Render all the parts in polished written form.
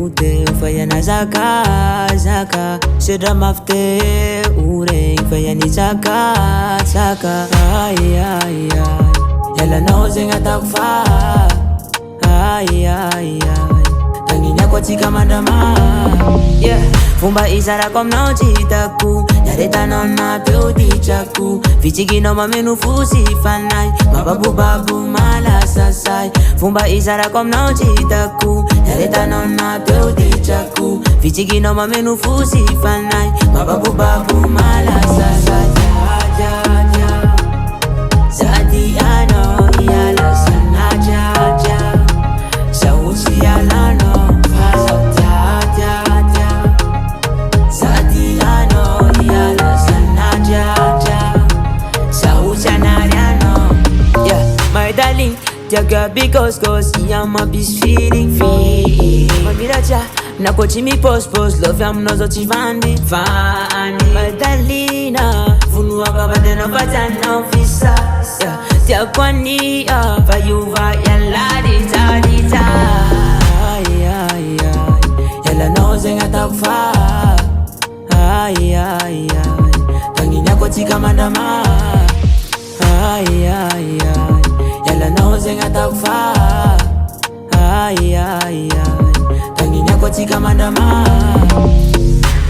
ute ufayana zaka Shedra mafte ure ufayani zaka Ay Yala na ozenga takufa Ay Tanginya kwa tika mandama Yeah Fumba isara kom na uchitaku Yareta nona pe utichaku Vichiki no mamenu fusi fanai Mababu mala sasai Fumba isara kom na uchitaku Yareta nona pe utichaku Vichiki no mamenu fusi fanai Mababu mala sasai Zati ano hiala sana jaja Sausi hiala no darling, jaga because I'm a beast feeling free. Mamiracha, na kochi mi post love yam no zoti vandi. My darling, funua kabade no patana visa. Tia kwani vayuva yala dita. Yala no zenga takufa. Tanginya kochi kamandama. Yala na ozenga takufa Tanginya kwa tika mandama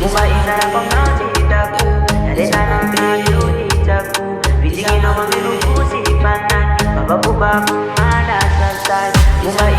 Muma isara kwa mnauti itaku Yaleta na mbiyu itaku Viziki no mamiru kusi ipanan Bababu mala sasai Muma